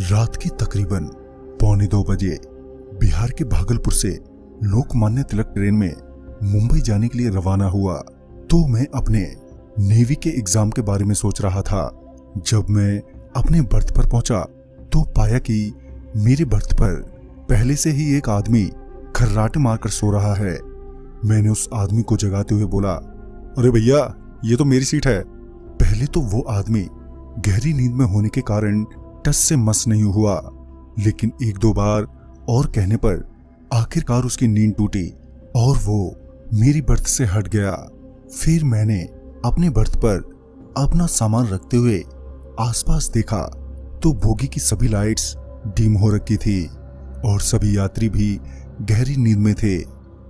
रात के तकरीबन 1:45 बिहार के भागलपुर से लोकमान्य तिलक ट्रेन में मुंबई जाने के लिए रवाना हुआ तो मैं अपने नेवी के एग्जाम के बारे में सोच रहा था। जब मैं अपने बर्थ पर पहुंचा तो पाया कि मेरे बर्थ पर पहले से ही एक आदमी खर्राटे मारकर सो रहा है। मैंने उस आदमी को जगाते हुए बोला, अरे भैया, ये तो मेरी सीट है। पहले तो वो आदमी गहरी नींद में होने के कारण टस से मस नहीं हुआ, लेकिन एक दो बार और कहने पर आखिरकार उसकी नींद टूटी और वो मेरी बर्थ से हट गया। फिर मैंने अपने बर्थ पर अपना सामान रखते हुए आसपास देखा तो बोगी की सभी लाइट्स डिम हो रखी थी और सभी यात्री भी गहरी नींद में थे।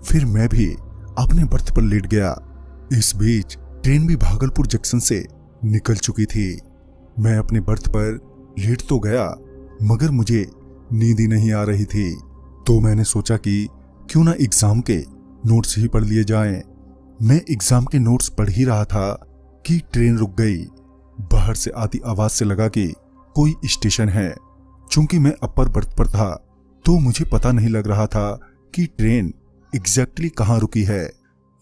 फिर मैं भी अपने बर्थ पर लेट गया। इस बीच ट्रेन भी भागलपुर जंक्शन से निकल चुकी थी। मैं अपने बर्थ पर लेट तो गया मगर मुझे नींद ही नहीं आ रही थी, तो मैंने सोचा कि क्यों ना एग्जाम के नोट्स ही पढ़ लिए जाएं। मैं एग्जाम के नोट्स पढ़ ही रहा था कि ट्रेन रुक गई। बाहर से आती आवाज से लगा कि कोई स्टेशन है। चूंकि मैं अपर बर्थ पर था तो मुझे पता नहीं लग रहा था कि ट्रेन एग्जैक्टली कहाँ रुकी है।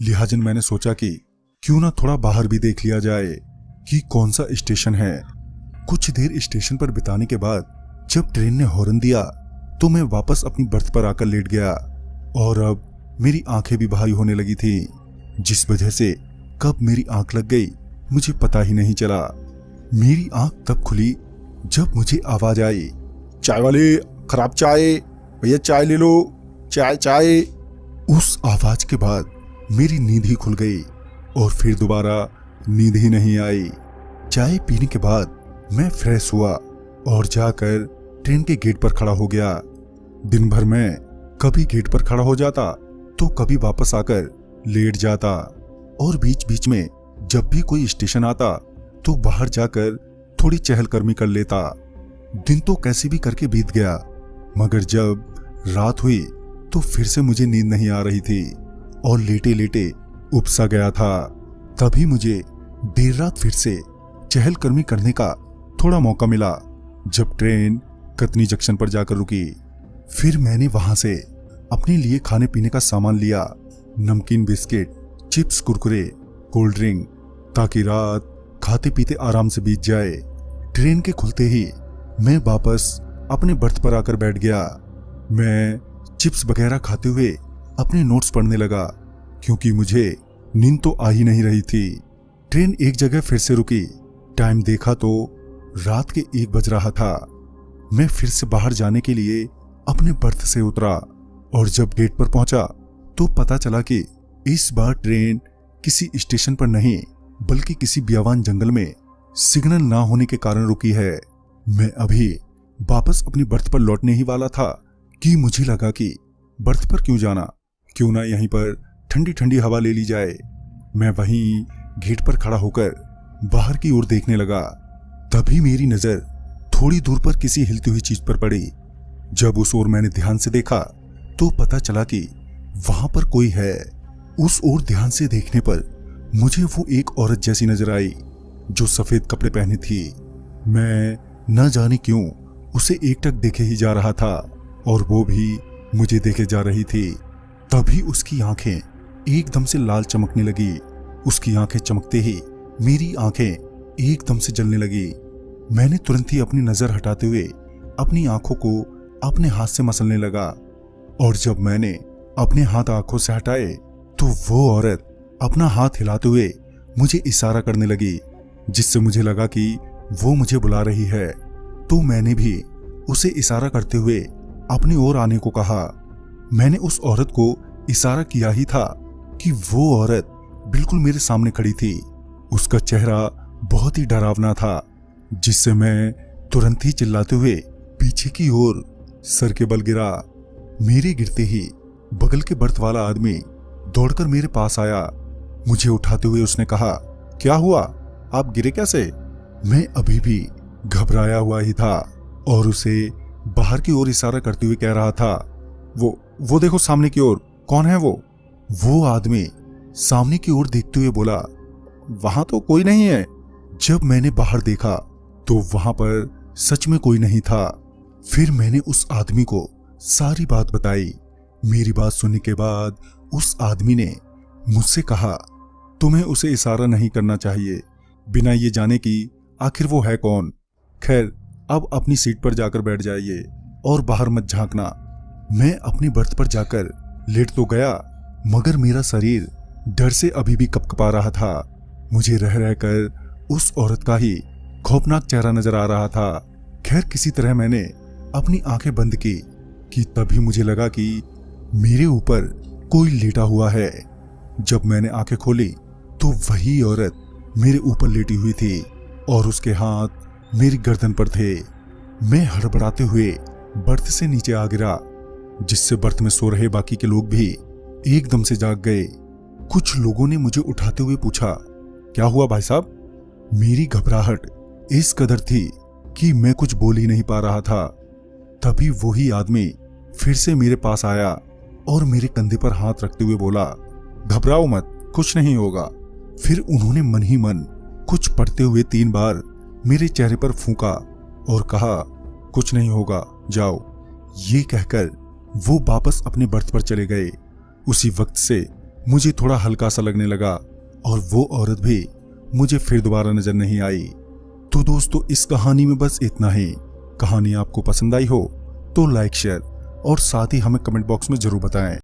लिहाजन मैंने सोचा कि क्यों ना थोड़ा बाहर भी देख लिया जाए कि कौन सा स्टेशन है। कुछ देर स्टेशन पर बिताने के बाद जब ट्रेन ने हॉर्न दिया तो मैं वापस अपनी बर्थ पर आकर लेट गया और अब मेरी आंखें भी भारी होने लगी थी, जिस वजह से कब मेरी आंख लग गई मुझे पता ही नहीं चला। मेरी आंख तब खुली जब मुझे आवाज आई, चाय वाले, खराब चाय, भैया चाय ले लो, चाय चाय। उस आवाज के बाद मेरी नींद ही खुल गई और फिर दोबारा नींद ही नहीं आई। चाय पीने के बाद मैं फ्रेश हुआ और जाकर ट्रेन के गेट पर खड़ा हो गया। दिन भर मैं कभी गेट पर खड़ा हो जाता तो कभी वापस आकर लेट जाता और बीच बीच में जब भी कोई स्टेशन आता तो बाहर जाकर थोड़ी चहलकदमी कर लेता। दिन तो कैसे भी करके बीत गया, मगर जब रात हुई तो फिर से मुझे नींद नहीं आ रही थी और लेटे लेटे उपसा गया था। तभी मुझे देर रात फिर से चहलकदमी करने का थोड़ा मौका मिला जब ट्रेन कतनी जंक्शन पर जाकर रुकी। फिर मैंने वहां से अपने लिए खाने पीने का सामान लिया, नमकीन, biscuit, chips, Kurkure, cold drink, ताकि रात खाते पीते आराम से बीत जाए। ट्रेन के खुलते ही मैं वापस अपने बर्थ पर आकर बैठ गया। मैं चिप्स वगैरह खाते हुए अपने नोट्स पढ़ने लगा क्योंकि मुझे नींद तो आ ही नहीं रही थी। ट्रेन एक जगह फिर से रुकी। टाइम देखा तो रात के 1 बज रहा था। मैं फिर से बाहर जाने के लिए अपने बर्थ से उतरा और जब गेट पर पहुंचा तो पता चला कि इस बार ट्रेन किसी स्टेशन पर नहीं बल्कि किसी बियावान जंगल में सिग्नल ना होने के कारण रुकी है। मैं अभी वापस अपनी बर्थ पर लौटने ही वाला था कि मुझे लगा कि बर्थ पर क्यों जाना, क्यों ना यहीं पर ठंडी ठंडी हवा ले ली जाए। मैं वहीं गेट पर खड़ा होकर बाहर की ओर देखने लगा। तभी मेरी नजर थोड़ी दूर पर किसी हिलती हुई चीज पर पड़ी। जब उस ओर मैंने ध्यान से देखा तो पता चला कि वहां पर कोई है। उस ओर ध्यान से देखने पर मुझे वो एक औरत जैसी नजर आई जो सफेद कपड़े पहने थी। मैं न जाने क्यों उसे एकटक देखे ही जा रहा था और वो भी मुझे देखे जा रही थी। तभी उसकी आंखें एकदम से लाल चमकने लगी। उसकी आंखें चमकते ही मेरी आंखें एकदम से जलने लगी। मैंने तुरंत ही अपनी नजर हटाते हुए अपनी आंखों को अपने हाथ से मसलने लगा और जब मैंने अपने हाथ आंखों से हटाए तो वो औरत अपना हाथ हिलाते हुए मुझे इशारा करने लगी, जिससे मुझे लगा कि वो मुझे बुला रही है। तो मैंने भी उसे इशारा करते हुए अपनी ओर आने को कहा। मैंने उस औरत को इशारा किया ही था कि वो औरत बिल्कुल मेरे सामने खड़ी थी। उसका चेहरा बहुत ही डरावना था, जिससे मैं तुरंत ही चिल्लाते हुए पीछे की ओर सर के बल गिरा। मेरे गिरते ही बगल के बर्थ वाला आदमी दौड़कर मेरे पास आया। मुझे उठाते हुए उसने कहा, क्या हुआ, आप गिरे कैसे? मैं अभी भी घबराया हुआ ही था और उसे बाहर की ओर इशारा करते हुए कह रहा था, वो देखो सामने की ओर, कौन है वो? वो आदमी सामने की ओर देखते हुए बोला, वहां तो कोई नहीं है। जब मैंने बाहर देखा तो वहां पर सच में कोई नहीं था। फिर मैंने उस आदमी को सारी बात बताई। मेरी बात सुनने के बाद उस आदमी ने मुझसे कहा, तुम्हें उसे इशारा नहीं करना चाहिए बिना ये जाने कि आखिर वो है कौन। खैर, अब अपनी सीट पर जाकर बैठ जाइए और बाहर मत झांकना। मैं अपनी बर्थ पर जाकर लेट तो गया, मगर मेरा शरीर डर से अभी भी कपकपा रहा था। मुझे रह रहकर उस औरत का ही खौफनाक चेहरा नजर आ रहा था। खैर, किसी तरह मैंने अपनी आंखें बंद की कि तभी मुझे लगा कि मेरे ऊपर कोई लेटा हुआ है। जब मैंने आंखें खोली तो वही औरत मेरे ऊपर लेटी हुई थी और उसके हाथ मेरी गर्दन पर थे। मैं हड़बड़ाते हुए बर्थ से नीचे आ गिरा, जिससे बर्थ में सो रहे बाकी के लोग भी एकदम से जाग गए। कुछ लोगों ने मुझे उठाते हुए पूछा, क्या हुआ भाई साहब? मेरी घबराहट इस कदर थी कि मैं कुछ बोल ही नहीं पा रहा था। तभी वही आदमी फिर से मेरे पास आया और मेरे कंधे पर हाथ रखते हुए बोला, घबराओ मत, कुछ नहीं होगा। फिर उन्होंने मन ही मन कुछ पढ़ते हुए 3 बार मेरे चेहरे पर फूंका और कहा, कुछ नहीं होगा, जाओ। ये कहकर वो वापस अपने बर्थ पर चले गए। उसी वक्त से मुझे थोड़ा हल्का सा लगने लगा और वो औरत भी मुझे फिर दोबारा नजर नहीं आई। तो दोस्तों, इस कहानी में बस इतना ही। कहानी आपको पसंद आई हो तो लाइक, शेयर और साथ ही हमें कमेंट बॉक्स में जरूर बताएं।